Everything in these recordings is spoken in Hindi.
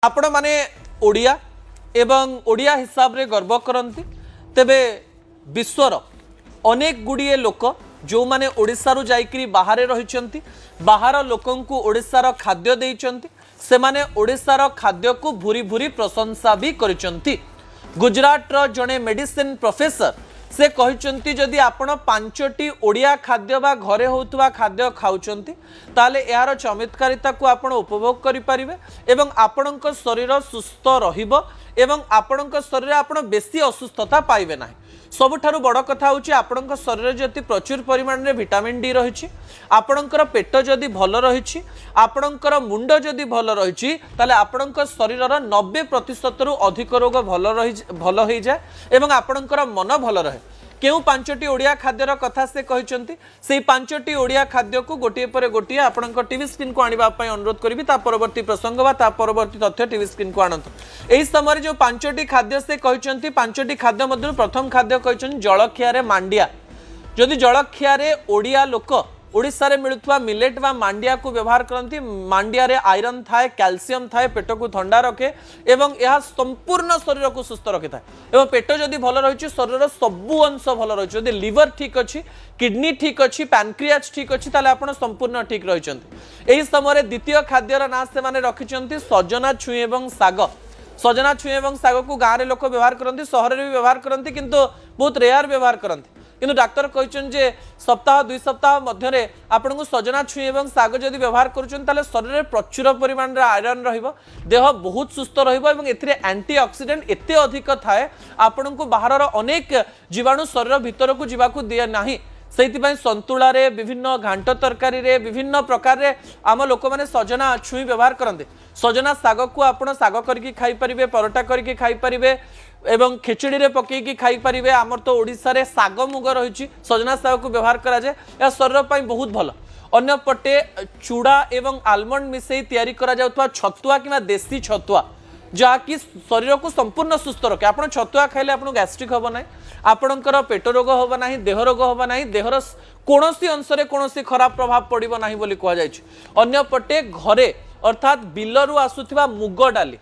आपण माने ओडिया एवं ओडिया हिसाब रे गर्व करती तेबे विश्वर अनेक गुड़िए लोक जो माने ओडिशा रु जाइकरी बाहर रहिचंती बाहर लोकन को ओडिशा खाद्य देइचंती से माने ओडिशा खाद्य को भूरी भूरी प्रशंसा भी करिचंती। गुजरात रो जने मेडिसिन प्रोफेसर से कहते जदि आपण 5टी ओडिया खाद्य बा घरे होतुवा खाद्य खाउचंती ताले यार चमत्कारिता को आपण उपभोग करि परिबे एवं आपणक शरीर सुस्थ रहिबो एवं आपणक शरीर आपण बेसी असुस्थता पाइबे नाही। सबुठारु बड़ कथा होची आपणक शरीर जति प्रचुर परिमाण रे विटामिन डी रहिछि आपणकर पेट जदि भल रहिछि आपणकर मुंड जदि भल रहिछि ताले आपणक शरीर 90% रु अधिक रोग भल होई जाय एवं आपणकर मन भल रहे। केउ 5टी ओडिया खाद्यर कथा से कहचंती से 5टी ओडिया खाद्य को गोटिए पर गोटिए आपणक टीवी स्क्रीन को आनिबा पय अनुरोध करिवि ता परवर्ती प्रसंग बा ता परवर्ती तथ्य टीवी स्क्रीन को आनंत। एही समय जो 5टी खाद्य से कहचंती 5टी खाद्य मध्य प्रथम खाद्य कहचंती जलखिया रे मांडिया। जदि जलखिया रे ओडिया लोक ओडिशा रे मिलुथवा मिलेट बा मांडिया को व्यवहार करती मांडिया रे आयरन थाए कैल्शियम थाए पेट को ठंडा रखे एवं यह संपूर्ण शरीर को सुस्थ रखि थाए एवं पेट जदि भल रही शरीर सबु अंश भल रही जदि लिवर ठीक अच्छी किडनी ठीक अच्छी पैनक्रियाज ठीक अच्छी ताले आपण संपूर्ण ठीक रही। एही समय द्वितीय खाद्यर ना से माने रखिचंती सजना छुई एवं साग। सजना छुई एवं साग को गाँव रे लोक व्यवहार करती सहर रे भी व्यवहार करती किंतु बहुत रेयर व्यवहार करती किंतु डाक्टर कहते जे सप्ताह 2 सप्ताह मध्य आपन को सजना छुई एवं साग जदि व्यवहार करुछन ताले शरीर में प्रचुर परिमाण रे आयरन रहिबो देह बहुत सुस्थ रहिबो एवं एथिरे एंटीऑक्सीडेंट एते अधिक थाए आपन को बाहर अनेक जीवाणु शरीर भीतर को जीवाकू दिए नाही। सेइतिपय संतुला रे विभिन्न घांट तरकारी रे विभिन्न प्रकार रे आम लोक माने सजना छुई व्यवहार करते। सजना साग को आपण साग करके खाई परिबे परोटा करके खाई परिबे एवं खिचड़ी रे पकईकी खाई परिबे। आमर तो ओडिशा रे साग मुग रही सजना साग को व्यवहार करा जाए या शरीर पाई बहुत भल। अन्य पटे चूड़ा एवं आलमंड मिसई तैयारी करा जाउतवा छतुआ किबा देसी छतुआ जहाँकि शरीर को संपूर्ण सुस्थ रखे। आप छतुआ खाइले आपन गैस्ट्रिक होबो नाही आपणकर पेट रोग होबो नाही देह रोग होबो नाही देहर कोनोसी अंशरे कोनोसी खराब प्रभाव पड़िबो नाही बोली कहआ जायछि। अन्य पटे घरे अर्थात बिलरु आसुथिबा मुग डाली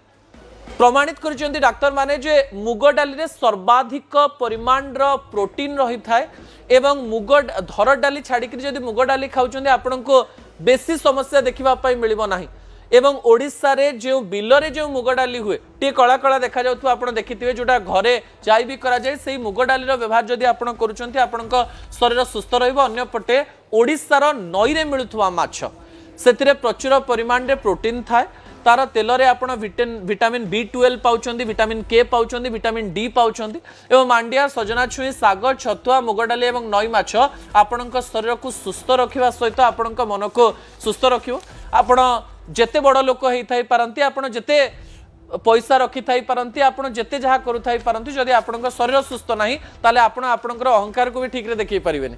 प्रमाणित करिसेंती डाक्टर माने जे मुग डाली रे सर्वाधिक परिमाण रो प्रोटीन रही थाए एवं मुग धर डाली छाड़ी जदि मुग डाली खाउचंदी आपन को बेसी समस्या देखिबा पई मिलिबो नाही। एवं ओडिशा रे जो बिल रे जो मुग डाली हुए टी कला कला देखा जाउथु आपण देखिथिबे जोटा घरे चाय भी करा जाय सेही मुग डाली रो व्यवहार जदि आपण करूचंती आपनक शरीर सुस्थ रहइबो। अन्य पटे ओडिशा रो नई रे मिलुथवा माछ सेतिरे प्रचुर परिमाण रे प्रोटीन थाए तार तेल रे आपण विटामिन B12 पाउचंदी विटामिन K पाउचंदी विटामिन D पाउचंदी एवं मांडिया सजना छुई साग छतुआ मुग डाली एवं नई माछ आपणक शरीर को सुस्थ रखिबा सहित आपणक मन को सुस्थ रखिबो। आपण जेते बड़ लोक हेई थाई पारंती आपण जेते पैसा रखी थाई पारंती आपण जेते जहा करू थाई पारंती जदि आपणक शरीर सुस्थ नाही ताले आपण आपणकर अहंकार को भी ठीक रे देखि परिबेनी।